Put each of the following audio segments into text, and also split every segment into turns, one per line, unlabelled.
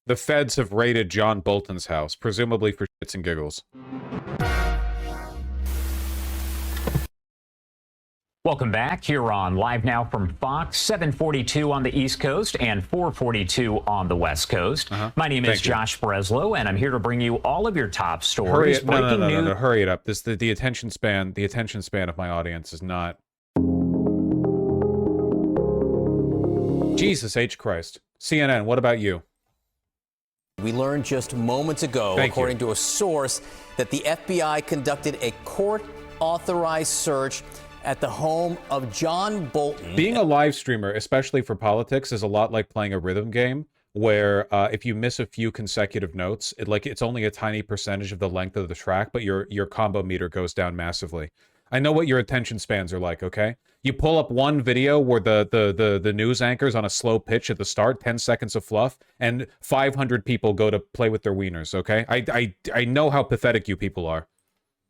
The feds have raided John Bolton's house, presumably for shits and giggles.
Welcome back. You're on Live Now from Fox, 7:42 on the East Coast and 4:42 on the West Coast. My name is Josh Breslow, and I'm here to bring you all of your top stories.
No, hurry it up. The attention span of my audience is not. Jesus H. Christ. CNN, what about you?
We learned just moments ago, according to a source, that the FBI conducted a court-authorized search at the home of John Bolton.
Being a live streamer, especially for politics, is a lot like playing a rhythm game, where if you miss a few consecutive notes, it's only a tiny percentage of the length of the track, but your combo meter goes down massively. I know what your attention spans are like, okay? You pull up one video where the news anchor's on a slow pitch at the start, 10 seconds of fluff, and 500 people go to play with their wieners, okay? I know how pathetic you people are.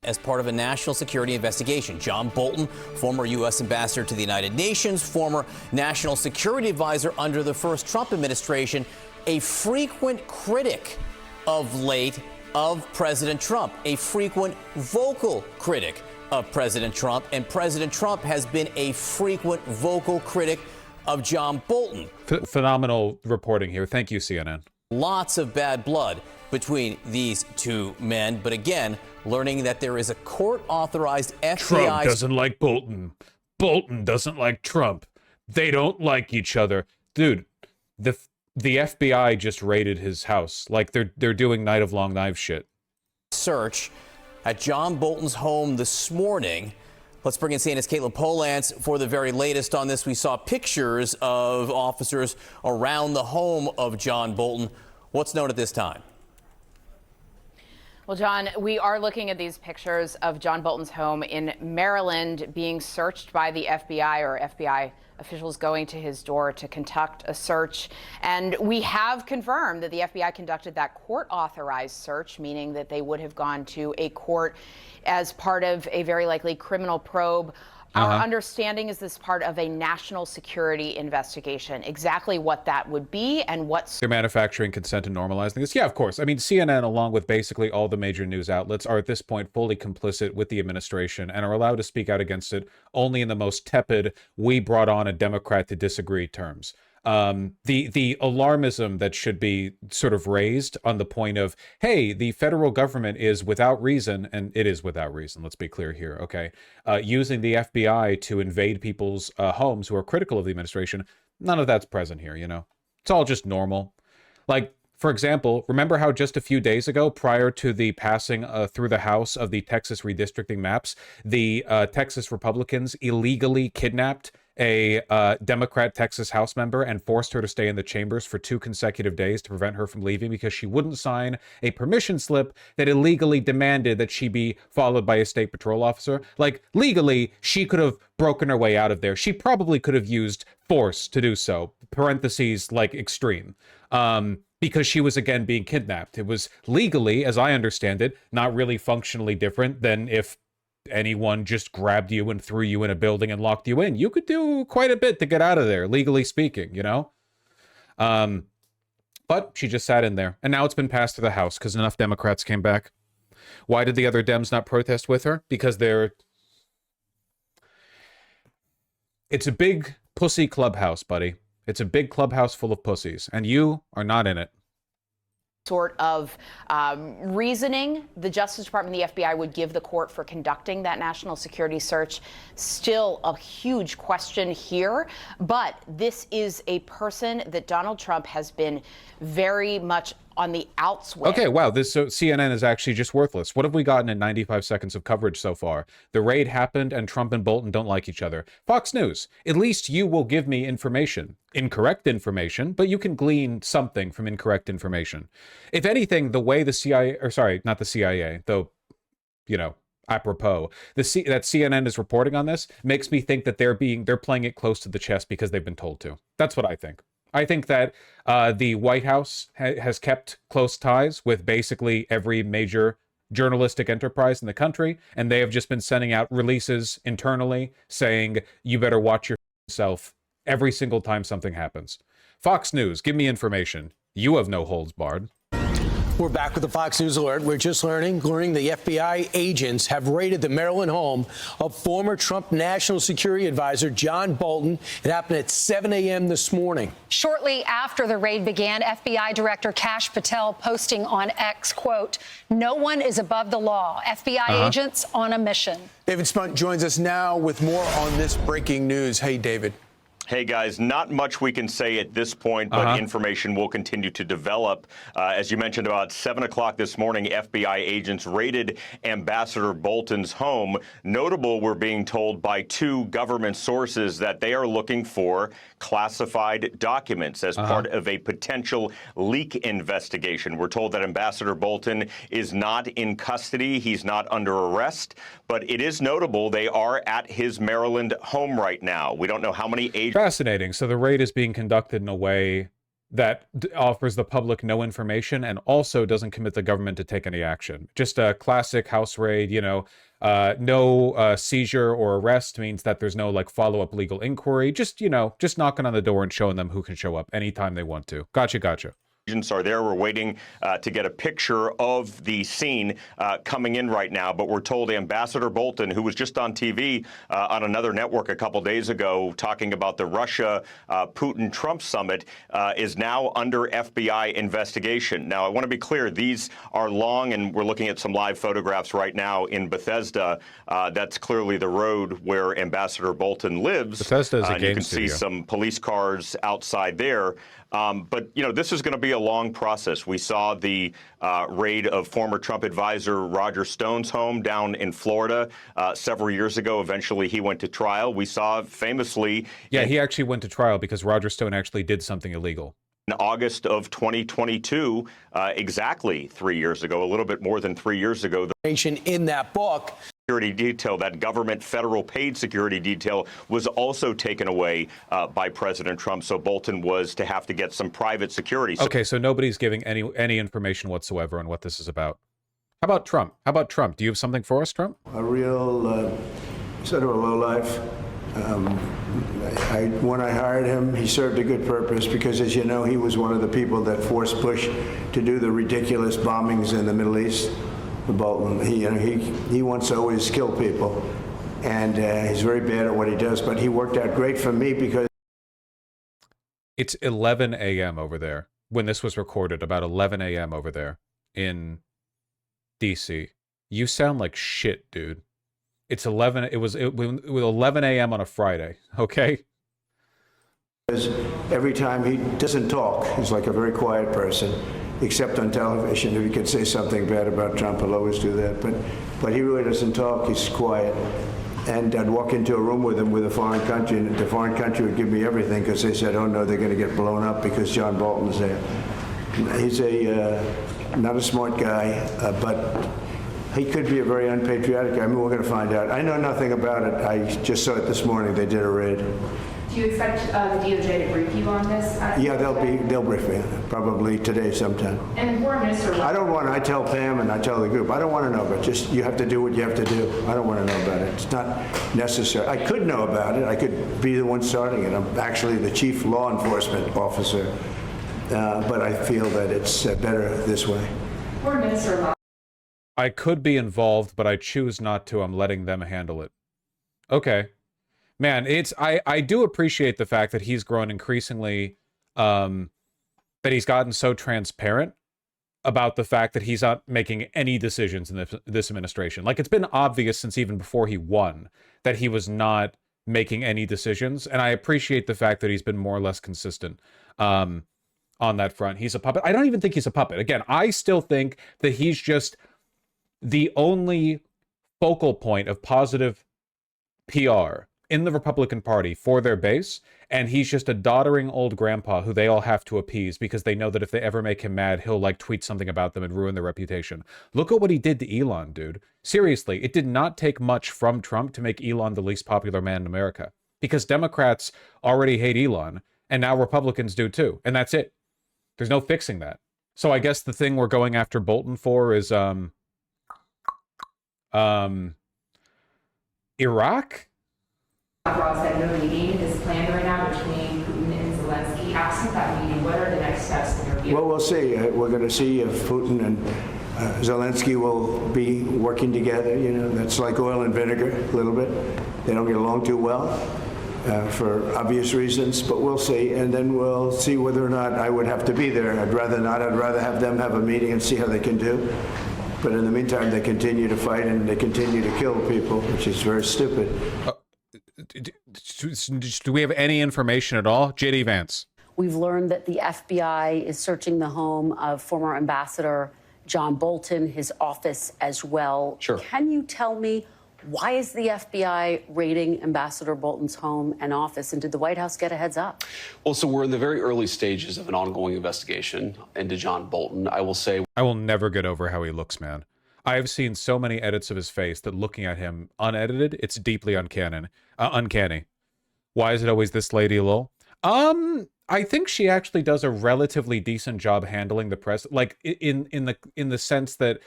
As part of a national security investigation, John Bolton, former U.S. ambassador to the United Nations, former national security advisor under the first Trump administration, a frequent critic of late of President Trump, a frequent vocal critic of President Trump, and President Trump has been a frequent vocal critic of John Bolton.
Phenomenal reporting here. Thank you, CNN.
Lots of bad blood between these two men, but again, learning that there is a court-authorized FBI...
Trump doesn't like Bolton. Bolton doesn't like Trump. They don't like each other. Dude, the FBI just raided his house. Like, they're doing Night of Long Knives shit.
Search at John Bolton's home this morning. Let's bring in CNN's Caitlin Polance for the very latest on this. We saw pictures of officers around the home of John Bolton. What's known at this time?
Well, John, we are looking at these pictures of John Bolton's home in Maryland being searched by the FBI, or FBI officials going to his door to conduct a search. And we have confirmed that the FBI conducted that court-authorized search, meaning that they would have gone to a court as part of a very likely criminal probe. Our understanding is this part of a national security investigation. Exactly what that would be and what's...
They're manufacturing consent and normalizing this? Yeah, of course. I mean, CNN, along with basically all the major news outlets, are at this point fully complicit with the administration and are allowed to speak out against it only in the most tepid, we brought on a Democrat to disagree terms. The alarmism that should be sort of raised on the point of, hey, the federal government is without reason, and it is without reason, let's be clear here, okay, using the FBI to invade people's homes who are critical of the administration, none of that's present here, you know? It's all just normal. Like, for example, remember how just a few days ago, prior to the passing through the House of the Texas redistricting maps, the Texas Republicans illegally kidnapped a Democrat Texas House member and forced her to stay in the chambers for 2 consecutive days to prevent her from leaving because she wouldn't sign a permission slip that illegally demanded that she be followed by a state patrol officer. Like, legally, she could have broken her way out of there. She probably could have used force to do so, parentheses, like, extreme. Because she was, again, being kidnapped. It was legally, as I understand it, not really functionally different than if anyone just grabbed you and threw you in a building and locked you in. You could do quite a bit to get out of there, legally speaking, you know? But she just sat in there. And now it's been passed to the House because enough Democrats came back. Why did the other Dems not protest with her? Because it's a big pussy clubhouse, buddy. It's a big clubhouse full of pussies, and you are not in it.
Sort of reasoning the Justice Department and the FBI would give the court for conducting that national security search. Still a huge question here, but this is a person that Donald Trump has been very much on the outs with.
Okay, wow, so CNN is actually just worthless. What have we gotten in 95 seconds of coverage so far? The raid happened and Trump and Bolton don't like each other. Fox News, at least you will give me information. Incorrect information, but you can glean something from incorrect information. If anything, the way the CIA, or sorry, not the CIA, though, you know, apropos, that CNN is reporting on this makes me think that they're playing it close to the chest because they've been told to. That's what I think. I think that the White House has kept close ties with basically every major journalistic enterprise in the country, and they have just been sending out releases internally saying, you better watch yourself every single time something happens. Fox News, give me information. You have no holds barred.
We're back with the Fox News Alert. We're just learning the FBI agents have raided the Maryland home of former Trump National Security Advisor John Bolton. It happened at 7 a.m. this morning.
Shortly after the raid began, FBI Director Kash Patel posting on X, quote, "No one is above the law. FBI agents on a mission."
David Spunt joins us now with more on this breaking news. Hey, David.
Hey, guys, not much we can say at this point, but information will continue to develop. As you mentioned, about 7 o'clock this morning, FBI agents raided Ambassador Bolton's home. Notable, we're being told by two government sources that they are looking for classified documents as part of a potential leak investigation. We're told that Ambassador Bolton is not in custody. He's not under arrest, but it is notable they are at his Maryland home right now. We don't know how many agents.
Fascinating. So the raid is being conducted in a way that offers the public no information and also doesn't commit the government to take any action. Just a classic house raid, you know, no seizure or arrest means that there's no like follow-up legal inquiry. Just, you know, just knocking on the door and showing them who can show up anytime they want to. Gotcha.
Agents are there. We're waiting to get a picture of the scene coming in right now. But we're told Ambassador Bolton, who was just on TV on another network a couple days ago talking about the Russia-Putin-Trump summit, is now under FBI investigation. Now, I want to be clear. These are long, and we're looking at some live photographs right now in Bethesda. That's clearly the road where Ambassador Bolton lives.
Bethesda is a game
you can
studio.
see some police cars outside there. But, you know, this is going to be a long process. We saw the raid of former Trump advisor Roger Stone's home down in Florida several years ago. Eventually, he went to trial. We saw famously.
Yeah, he actually went to trial because Roger Stone actually did something illegal.
In August of 2022, exactly 3 years ago, a little bit more than 3 years ago.
In that book.
Security detail, that government federal paid security detail, was also taken away by President Trump. So Bolton was to have to get some private security.
Okay, so nobody's giving any information whatsoever on what this is about. How about Trump? Do you have something for us, Trump?
A real sort of a lowlife. When I hired him, he served a good purpose because, as you know, he was one of the people that forced Bush to do the ridiculous bombings in the Middle East. Bolton, he wants to always kill people, and he's very bad at what he does, but he worked out great for me because
it's 11 a.m. over there when this was recorded, about 11 a.m. over there in DC. You sound like shit, dude. It's 11. It was 11 a.m. on a Friday. Okay.
Every time he doesn't talk, he's like a very quiet person. Except on television, if he could say something bad about Trump, he'll always do that. But he really doesn't talk. He's quiet. And I'd walk into a room with him with a foreign country, and the foreign country would give me everything because they said, "Oh no, they're going to get blown up because John Bolton's there." He's not a smart guy, but he could be a very unpatriotic guy. I mean, we're going to find out. I know nothing about it. I just saw it this morning. They did a raid.
Do you expect the DOJ to brief you on this?
Yeah, they'll brief me probably today sometime.
And the foreign minister.
I tell Pam and I tell the group, I don't want to know, but just you have to do what you have to do. I don't want to know about it. It's not necessary. I could know about it. I could be the one starting it. I'm actually the chief law enforcement officer, but I feel that it's better this way.
Foreign minister.
I could be involved, but I choose not to. I'm letting them handle it. Okay. Man, I do appreciate the fact that he's grown increasingly, that he's gotten so transparent about the fact that he's not making any decisions in this administration. Like, it's been obvious since even before he won that he was not making any decisions, and I appreciate the fact that he's been more or less consistent on that front. He's a puppet. I don't even think he's a puppet. Again, I still think that he's just the only focal point of positive PR in the Republican Party for their base, and he's just a doddering old grandpa who they all have to appease because they know that if they ever make him mad, he'll like tweet something about them and ruin their reputation. Look at what he did to Elon, dude. Seriously, it did not take much from Trump to make Elon the least popular man in America, because Democrats already hate Elon, and now Republicans do too, and that's it. There's no fixing that. So I guess the thing we're going after Bolton for is Iraq?
Rob said no meeting is planned right now between Putin and Zelensky. Absent that meeting, what are the next steps in your view? you?
Well, we'll see. We're going to see if Putin and Zelensky will be working together. You know, that's like oil and vinegar a little bit. They don't get along too well for obvious reasons, but we'll see. And then we'll see whether or not I would have to be there. I'd rather not. I'd rather have them have a meeting and see how they can do. But in the meantime, they continue to fight and they continue to kill people, which is very stupid.
Do we have any information at all? J.D. Vance.
We've learned that the FBI is searching the home of former Ambassador John Bolton, his office as well.
Sure.
Can you tell me, why is the FBI raiding Ambassador Bolton's home and office, and did the White House get a heads up?
Well, so we're in the very early stages of an ongoing investigation into John Bolton. I will say,
I will never get over how he looks, man. I have seen so many edits of his face that looking at him unedited, it's deeply uncanny. Why is it always this lady, lol? I think she actually does a relatively decent job handling the press, like in the sense that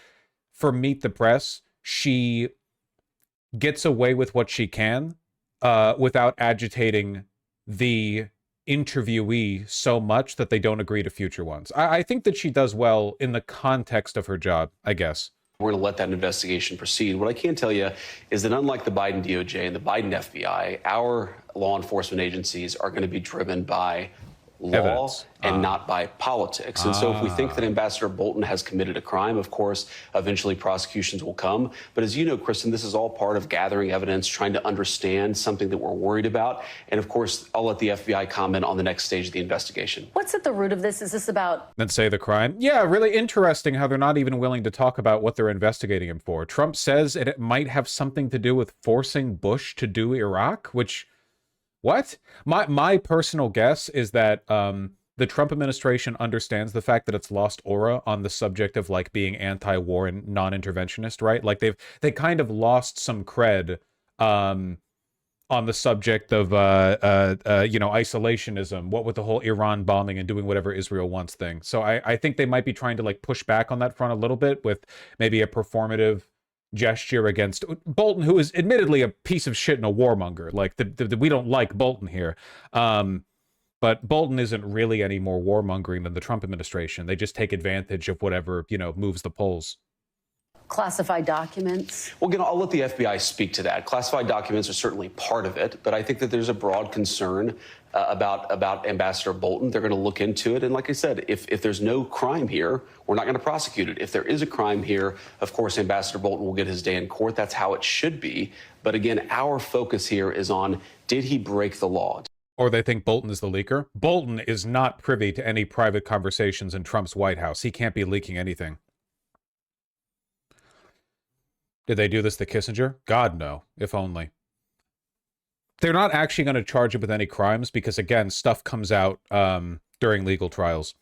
for Meet the Press, she gets away with what she can without agitating the interviewee so much that they don't agree to future ones. I think that she does well in the context of her job, I guess.
we're going to let that investigation proceed. What I can tell you is that unlike the Biden DOJ and the Biden FBI, our law enforcement agencies are going to be driven by law
evidence
and not by politics. And so if we think that Ambassador Bolton has committed a crime, of course, eventually prosecutions will come. But as you know, Kristen, this is all part of gathering evidence, trying to understand something that we're worried about. And of course, I'll let the FBI comment on the next stage of the investigation.
What's at the root of this? Is this about...
Then say the crime? Yeah, really interesting how they're not even willing to talk about what they're investigating him for. Trump says it might have something to do with forcing Bush to do Iraq, which... What? My personal guess is that the Trump administration understands the fact that it's lost aura on the subject of like being anti-war and non-interventionist, right? Like they kind of lost some cred on the subject of you know, isolationism, what with the whole Iran bombing and doing whatever Israel wants thing. So I think they might be trying to like push back on that front a little bit with maybe a performative gesture against Bolton, who is admittedly a piece of shit and a warmonger. Like we don't like Bolton here, but Bolton isn't really any more warmongering than the Trump administration. They just take advantage of whatever, you know, moves the polls.
classified documents?
Well, again, I'll let the FBI speak to that. Classified documents are certainly part of it, but I think that there's a broad concern about Ambassador Bolton. They're going to look into it. And like I said, if there's no crime here, we're not going to prosecute it. If there is a crime here, of course, Ambassador Bolton will get his day in court. That's how it should be. But again, our focus here is on, did he break the law?
Or they think Bolton is the leaker. Bolton is not privy to any private conversations in Trump's White House. He can't be leaking anything. Did they do this to Kissinger? God, no. If only. They're not actually going to charge him with any crimes because, again, stuff comes out during legal trials.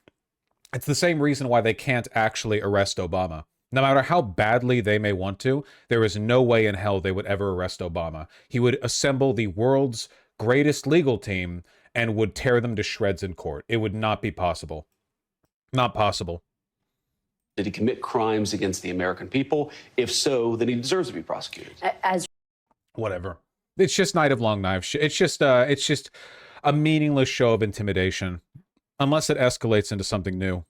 It's the same reason why they can't actually arrest Obama. No matter how badly they may want to, there is no way in hell they would ever arrest Obama. He would assemble the world's greatest legal team and would tear them to shreds in court. It would not be possible. Not possible.
Did he commit crimes against the American people? If so, then he deserves to be prosecuted.
As
Whatever. It's just Night of Long Knives. It's just a meaningless show of intimidation, unless it escalates into something new.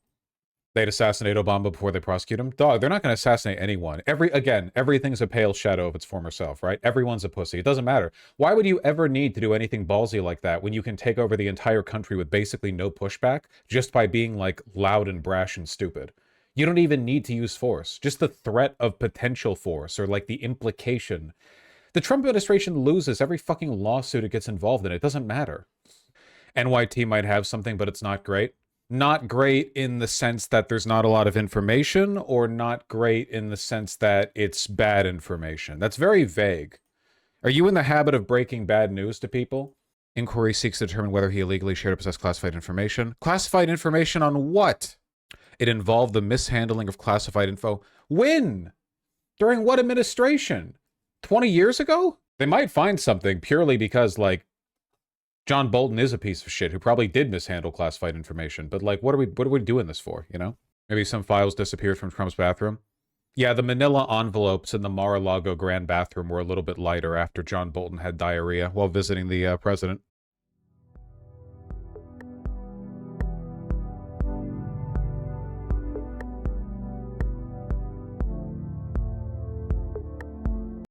They'd assassinate Obama before they prosecute him. Dog, they're not going to assassinate anyone. Everything's a pale shadow of its former self, right? Everyone's a pussy. It doesn't matter. Why would you ever need to do anything ballsy like that when you can take over the entire country with basically no pushback just by being like loud and brash and stupid? You don't even need to use force. Just the threat of potential force or like the implication. The Trump administration loses every fucking lawsuit it gets involved in. It doesn't matter. NYT might have something, but it's not great. Not great in the sense that there's not a lot of information, or not great in the sense that it's bad information. That's very vague. Are you in the habit of breaking bad news to people? Inquiry seeks to determine whether he illegally shared or possessed classified information. Classified information on what? It involved the mishandling of classified info. When? During what administration? 20 years ago? They might find something purely because, like, John Bolton is a piece of shit who probably did mishandle classified information. But, like, what are we doing this for, you know? Maybe some files disappeared from Trump's bathroom. Yeah, the manila envelopes in the Mar-a-Lago Grand bathroom were a little bit lighter after John Bolton had diarrhea while visiting the president.